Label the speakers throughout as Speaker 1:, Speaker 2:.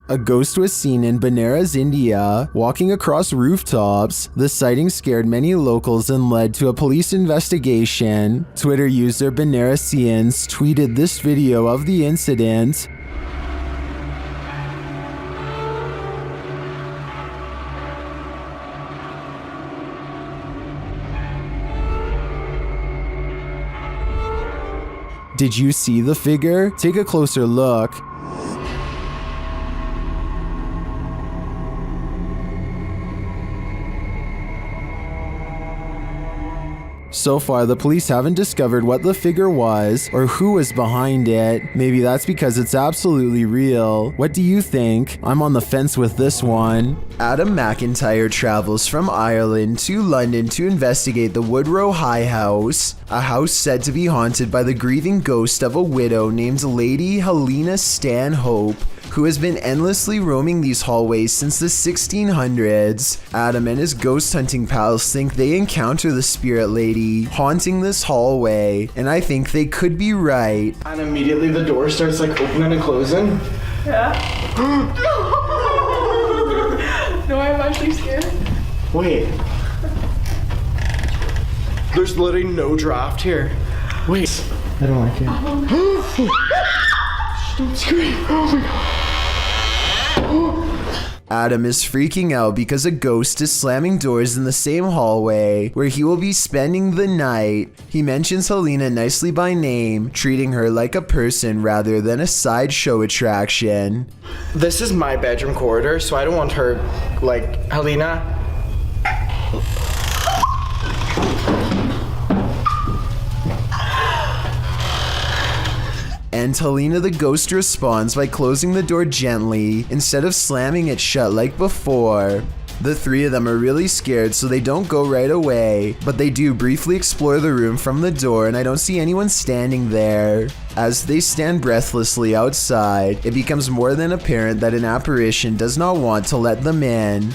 Speaker 1: A ghost was seen in Benares, India, walking across rooftops. The sighting scared many locals and led to a police investigation. Twitter user Benaresians tweeted this video of the incident. Did you see the figure? Take a closer look. So far, the police haven't discovered what the figure was or who was behind it. Maybe that's because it's absolutely real. What do you think? I'm on the fence with this one. Adam McIntyre travels from Ireland to London to investigate the Woodrow High House, a house said to be haunted by the grieving ghost of a widow named Lady Helena Stanhope, who has been endlessly roaming these hallways since the 1600s. Adam and his ghost hunting pals think they encounter the spirit lady haunting this hallway, and I think they could be right.
Speaker 2: And immediately the door starts like opening and closing.
Speaker 3: Yeah. No, I'm actually scared.
Speaker 2: Wait. There's literally no draft here. Wait. I don't like it. Don't scream. Oh my god.
Speaker 1: Adam is freaking out because a ghost is slamming doors in the same hallway where he will be spending the night. He mentions Helena nicely by name, treating her like a person rather than a sideshow attraction.
Speaker 2: This is my bedroom corridor, so I don't want her, like, Helena.
Speaker 1: And Helena the ghost responds by closing the door gently instead of slamming it shut like before. The three of them are really scared, so they don't go right away, but they do briefly explore the room from the door, and I don't see anyone standing there. As they stand breathlessly outside, it becomes more than apparent that an apparition does not want to let them in.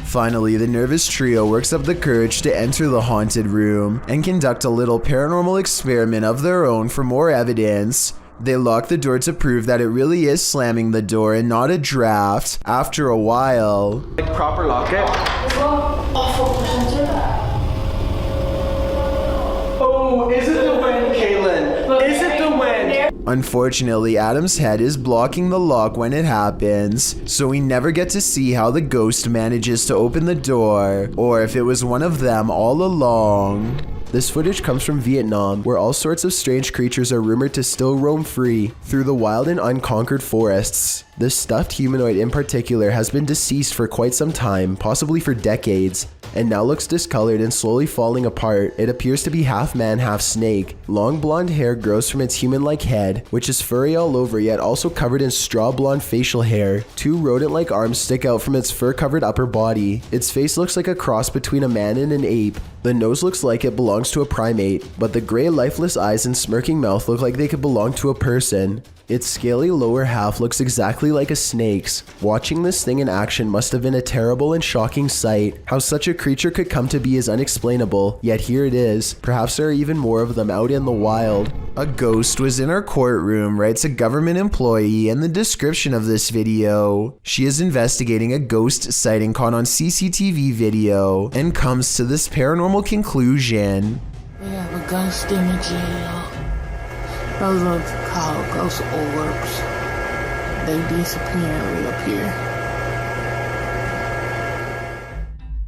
Speaker 1: Finally, the nervous trio works up the courage to enter the haunted room and conduct a little paranormal experiment of their own for more evidence. They lock the door to prove that it really is slamming the door and not a draft. After a while,
Speaker 2: Like proper lock it. Oh, is it the wind, Kaylin? Is it the wind?
Speaker 1: unfortunately, Adam's head is blocking the lock when it happens, so we never get to see how the ghost manages to open the door, or if it was one of them all along. This footage comes from Vietnam, where all sorts of strange creatures are rumored to still roam free through the wild and unconquered forests. This stuffed humanoid in particular has been deceased for quite some time, possibly for decades, and now looks discolored and slowly falling apart. It appears to be half man, half snake. Long blonde hair grows from its human-like head, which is furry all over yet also covered in straw blonde facial hair. Two rodent-like arms stick out from its fur-covered upper body. Its face looks like a cross between a man and an ape. The nose looks like it belongs to a primate, but the gray lifeless eyes and smirking mouth look like they could belong to a person. Its scaly lower half looks exactly like a snake's. Watching this thing in action must have been a terrible and shocking sight. How such a creature could come to be is unexplainable, yet here it is. Perhaps there are even more of them out in the wild. A ghost was in our courtroom, writes a government employee in the description of this video. She is investigating a ghost sighting caught on CCTV video and comes to this paranormal conclusion.
Speaker 4: We have a ghost in the jail. Those are called ghost orbs. They disappear and reappear.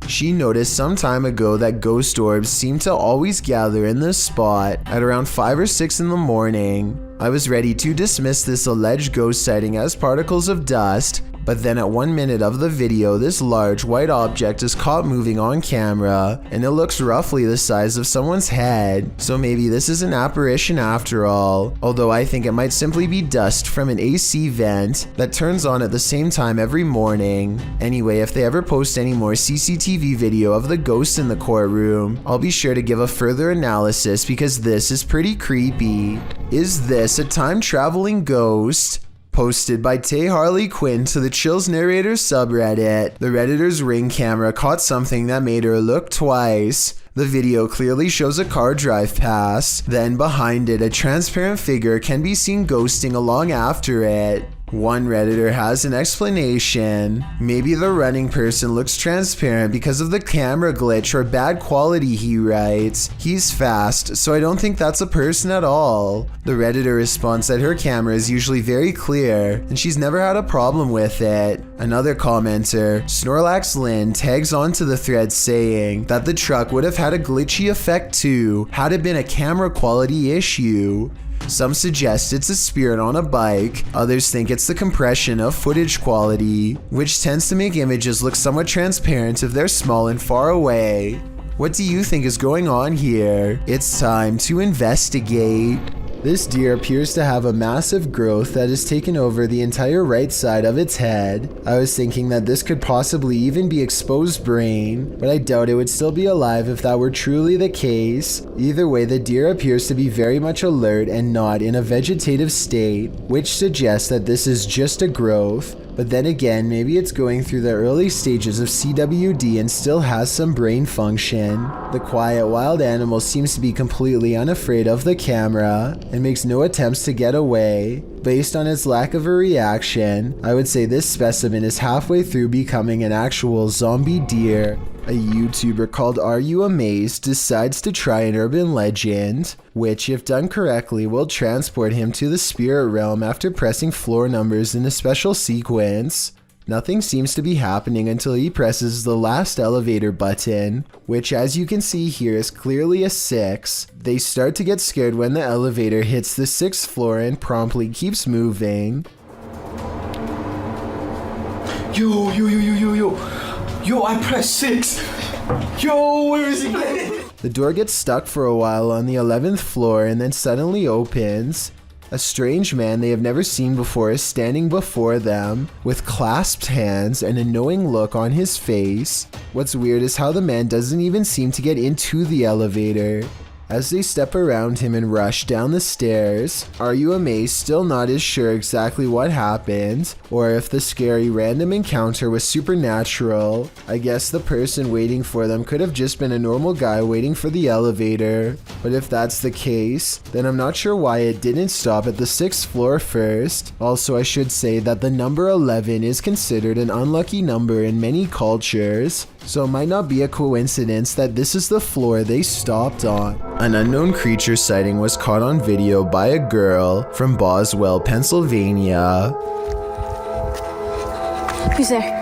Speaker 1: She noticed some time ago that ghost orbs seem to always gather in this spot at around 5 or 6 in the morning. I was ready to dismiss this alleged ghost sighting as particles of dust, but then at 1 minute of the video, this large white object is caught moving on camera, and it looks roughly the size of someone's head. So maybe this is an apparition after all, although I think it might simply be dust from an AC vent that turns on at the same time every morning. Anyway, if they ever post any more CCTV video of the ghost in the courtroom, I'll be sure to give a further analysis because this is pretty creepy. Is this a time-traveling ghost? Posted by Tay Harley Quinn to the Chills Narrator subreddit. The Redditor's Ring camera caught something that made her look twice. The The video clearly shows a car drive past, then behind it a transparent figure can be seen ghosting along after it. One Redditor has an explanation. Maybe the running person looks transparent because of the camera glitch or bad quality, he writes. He's fast, so I don't think that's a person at all. The Redditor responds that her camera is usually very clear and she's never had a problem with it. Another commenter, Snorlax Lynn, tags onto the thread saying that the truck would have had a glitchy effect too had it been a camera quality issue. Some suggest it's a spirit on a bike, others think it's the compression of footage quality, which tends to make images look somewhat transparent if they're small and far away. What do you think is going on here? It's time to investigate. This deer appears to have a massive growth that has taken over the entire right side of its head. I was thinking that this could possibly even be exposed brain, but I doubt it would still be alive if that were truly the case. Either way, the deer appears to be very much alert and not in a vegetative state, which suggests that this is just a growth. But then again, maybe it's going through the early stages of CWD and still has some brain function. The quiet wild animal seems to be completely unafraid of the camera and makes no attempts to get away. Based on its lack of a reaction, I would say this specimen is halfway through becoming an actual zombie deer. A YouTuber called Are You Amazed decides to try an urban legend, which if done correctly will transport him to the spirit realm after pressing floor numbers in a special sequence. Nothing seems to be happening until he presses the last elevator button, which as you can see here is clearly a 6. They start to get scared when the elevator hits the 6th floor and promptly keeps moving.
Speaker 2: Yo, I pressed 6. Yo, where is he going?
Speaker 1: The door gets stuck for a while on the 11th floor and then suddenly opens. A strange man they have never seen before is standing before them with clasped hands and a knowing look on his face. What's weird is how the man doesn't even seem to get into the elevator. As they step around him and rush down the stairs, Are You Amazed still not as sure exactly what happened, or if the scary random encounter was supernatural. I guess the person waiting for them could have just been a normal guy waiting for the elevator. But if that's the case, then I'm not sure why it didn't stop at the 6th floor first. Also, I should say that the number 11 is considered an unlucky number in many cultures, so it might not be a coincidence that this is the floor they stopped on. An unknown creature sighting was caught on video by a girl from Boswell, Pennsylvania.
Speaker 5: Who's there?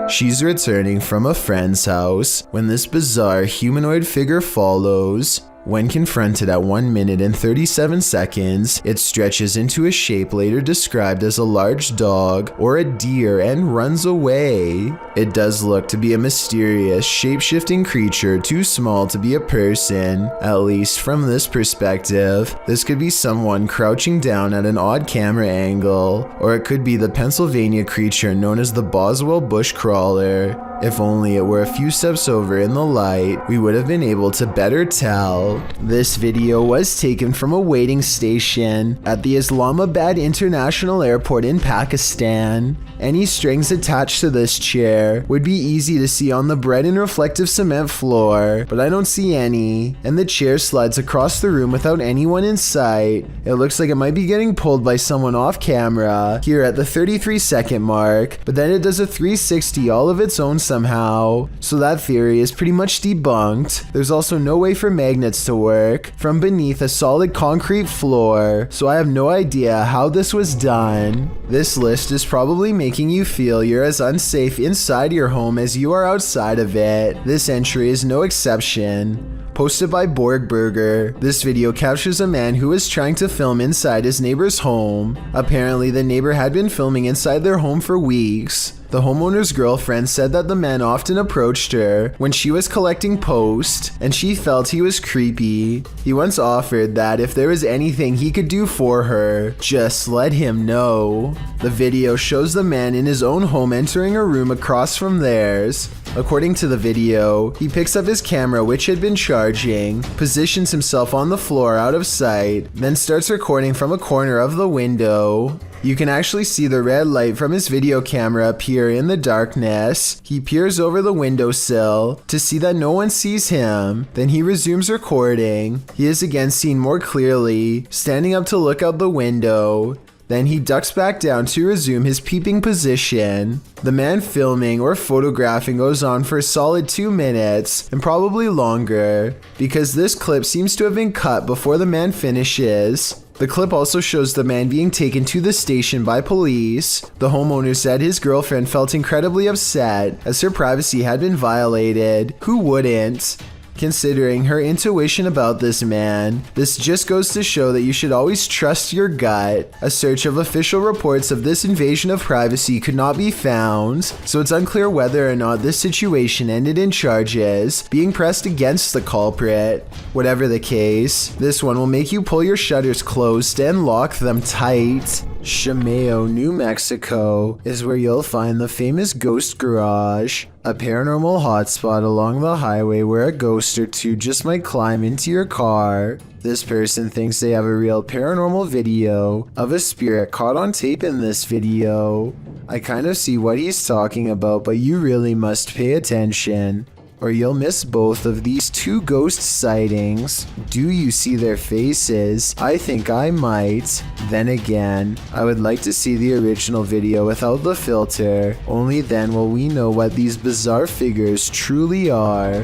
Speaker 1: She's returning from a friend's house when this bizarre humanoid figure follows. When confronted at 1 minute and 37 seconds, it stretches into a shape later described as a large dog or a deer and runs away. It does look to be a mysterious, shape-shifting creature too small to be a person, at least from this perspective. This could be someone crouching down at an odd camera angle, or it could be the Pennsylvania creature known as the Boswell bushcrawler. If only it were a few steps over in the light, we would have been able to better tell. This video was taken from a waiting station at the Islamabad International Airport in Pakistan. Any strings attached to this chair would be easy to see on the bright and reflective cement floor, but I don't see any, and the chair slides across the room without anyone in sight. It looks like it might be getting pulled by someone off camera here at the 33-second mark, but then it does a 360 all of its own somehow, so that theory is pretty much debunked. There's also no way for magnets to work from beneath a solid concrete floor, so I have no idea how this was done. This list is probably making you feel you're as unsafe inside your home as you are outside of it. This entry is no exception. Posted by Borgburger, this video captures a man who was trying to film inside his neighbor's home. Apparently, the neighbor had been filming inside their home for weeks. The homeowner's girlfriend said that the man often approached her when she was collecting post, and she felt he was creepy. He once offered that if there was anything he could do for her, just let him know. The video shows the man in his own home entering a room across from theirs. According to the video, he picks up his camera, which had been charging, positions himself on the floor out of sight, then starts recording from a corner of the window. You can actually see the red light from his video camera appear in the darkness. He peers over the windowsill to see that no one sees him. Then he resumes recording. He is again seen more clearly, standing up to look out the window. Then he ducks back down to resume his peeping position. The man filming or photographing goes on for a solid 2 minutes, and probably longer, because this clip seems to have been cut before the man finishes. The clip also shows the man being taken to the station by police. The homeowner said his girlfriend felt incredibly upset as her privacy had been violated. Who wouldn't? Considering her intuition about this man, this just goes to show that you should always trust your gut. A search of official reports of this invasion of privacy could not be found, so it's unclear whether or not this situation ended in charges being pressed against the culprit. Whatever the case, this one will make you pull your shutters closed and lock them tight. Shimeo, New Mexico is where you'll find the famous Ghost Garage, a paranormal hotspot along the highway where a ghost or two just might climb into your car. This person thinks they have a real paranormal video of a spirit caught on tape in this video. I kind of see what he's talking about, but you really must pay attention, or you'll miss both of these 2 ghost sightings. Do you see their faces? I think I might. Then again, I would like to see the original video without the filter. Only then will we know what these bizarre figures truly are.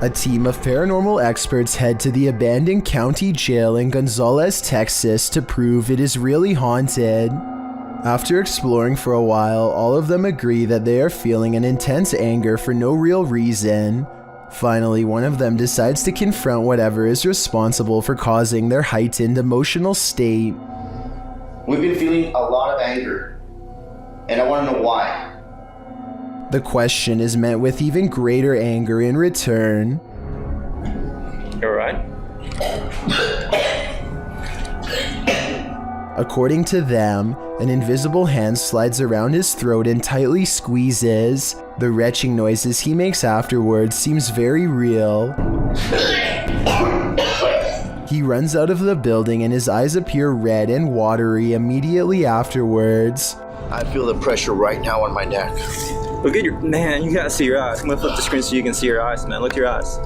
Speaker 1: A team of paranormal experts head to the abandoned county jail in Gonzales, Texas to prove it is really haunted. After exploring for a while, all of them agree that they are feeling an intense anger for no real reason. Finally, one of them decides to confront whatever is responsible for causing their heightened emotional state.
Speaker 5: We've been feeling a lot of anger, and I want to know why.
Speaker 1: The question is met with even greater anger in return.
Speaker 6: You alright?
Speaker 1: According to them, an invisible hand slides around his throat and tightly squeezes. The retching noises he makes afterwards seems very real. He runs out of the building and his eyes appear red and watery immediately afterwards.
Speaker 5: I feel the pressure right now on my neck.
Speaker 6: Look at your man, you gotta see your eyes. I'm gonna flip the screen so you can see your eyes, man. Look at your eyes.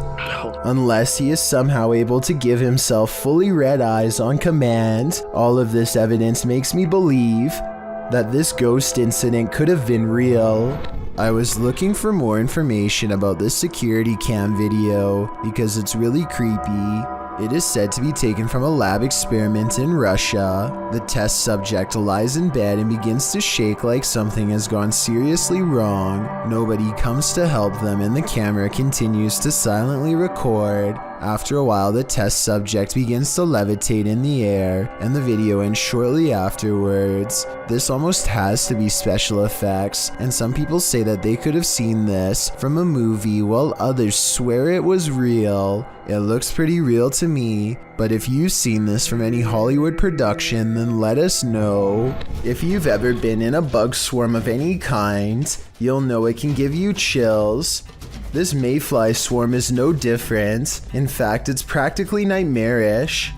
Speaker 1: Unless he is somehow able to give himself fully red eyes on command, all of this evidence makes me believe that this ghost incident could have been real. I was looking for more information about this security cam video because it's really creepy. It is said to be taken from a lab experiment in Russia. The test subject lies in bed and begins to shake like something has gone seriously wrong. Nobody comes to help them and the camera continues to silently record. After a while, the test subject begins to levitate in the air, and the video ends shortly afterwards. This almost has to be special effects, and some people say that they could have seen this from a movie while others swear it was real. It looks pretty real to me, but if you've seen this from any Hollywood production, then let us know. If you've ever been in a bug swarm of any kind, you'll know it can give you chills. This Mayfly Swarm is no different. In fact, it's practically nightmarish.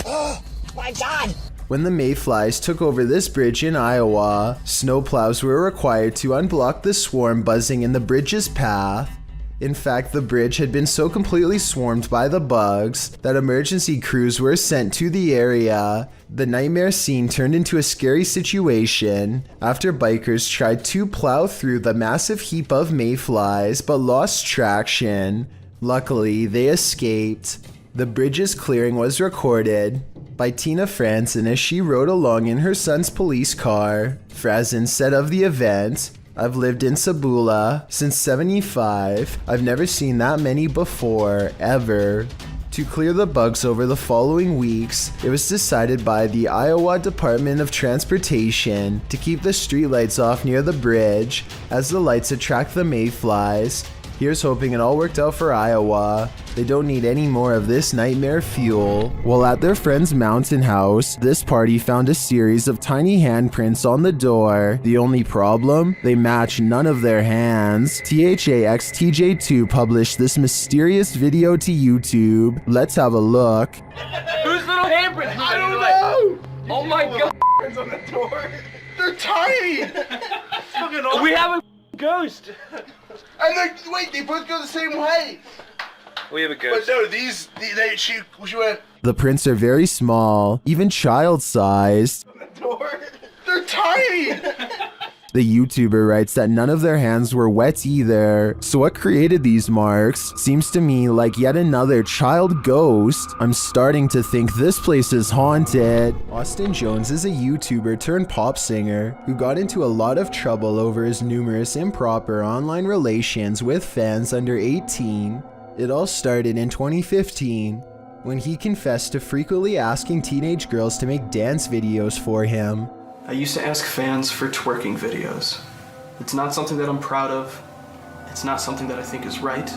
Speaker 7: Oh my God!
Speaker 1: When the Mayflies took over this bridge in Iowa, snowplows were required to unblock the swarm buzzing in the bridge's path. In fact, the bridge had been so completely swarmed by the bugs that emergency crews were sent to the area. The nightmare scene turned into a scary situation after bikers tried to plow through the massive heap of mayflies but lost traction. Luckily, they escaped. The bridge's clearing was recorded by Tina Franzen as she rode along in her son's police car. Franzen said of the event, "I've lived in Sabula since '75. I've never seen that many before, ever." To clear the bugs over the following weeks, it was decided by the Iowa Department of Transportation to keep the streetlights off near the bridge, as the lights attract the mayflies. Here's hoping it all worked out for Iowa. They don't need any more of this nightmare fuel. While at their friend's mountain house, this party found a series of tiny handprints on the door. The only problem? They match none of their hands. THAXTJ2 published this mysterious video to YouTube. Let's have a look.
Speaker 8: Whose little handprint? I don't know. Oh my god.
Speaker 2: On the door. They're tiny.
Speaker 8: We have a ghost.
Speaker 2: And they're, wait, they both go the same way.
Speaker 8: We have a
Speaker 2: But
Speaker 8: ghost.
Speaker 2: no, she went
Speaker 1: The prints are very small, even child-sized.
Speaker 2: on the door. They're tiny.
Speaker 1: The YouTuber writes that none of their hands were wet either. So what created these marks? Seems to me like yet another child ghost. I'm starting to think this place is haunted. Austin Jones is a YouTuber turned pop singer who got into a lot of trouble over his numerous improper online relations with fans under 18. It all started in 2015 when he confessed to frequently asking teenage girls to make dance videos for him.
Speaker 9: I used to ask fans for twerking videos. It's not something that I'm proud of. It's not something that I think is right.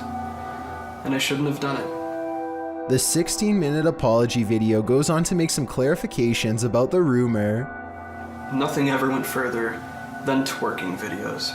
Speaker 9: And I shouldn't have done it.
Speaker 1: The 16-minute apology video goes on to make some clarifications about the rumor.
Speaker 9: Nothing ever went further than twerking videos.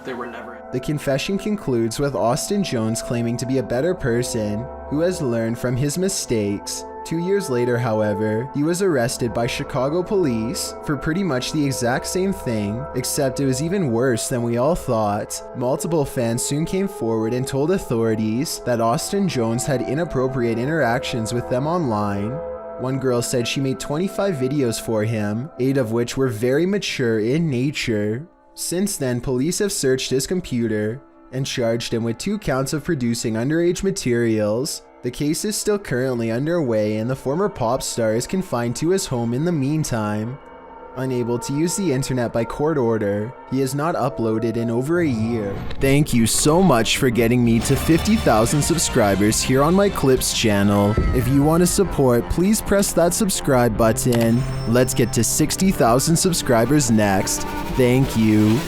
Speaker 9: They were never.
Speaker 1: The confession concludes with Austin Jones claiming to be a better person who has learned from his mistakes. 2 years later, however, he was arrested by Chicago police for pretty much the exact same thing, except it was even worse than we all thought. Multiple fans soon came forward and told authorities that Austin Jones had inappropriate interactions with them online. One girl said she made 25 videos for him, 8 of which were very mature in nature. Since then, police have searched his computer and charged him with 2 counts of producing underage materials. The case is still currently underway and the former pop star is confined to his home in the meantime. Unable to use the internet by court order, he has not uploaded in over a year. Thank you so much for getting me to 50,000 subscribers here on my Clips channel. If you want to support, please press that subscribe button. Let's get to 60,000 subscribers next. Thank you.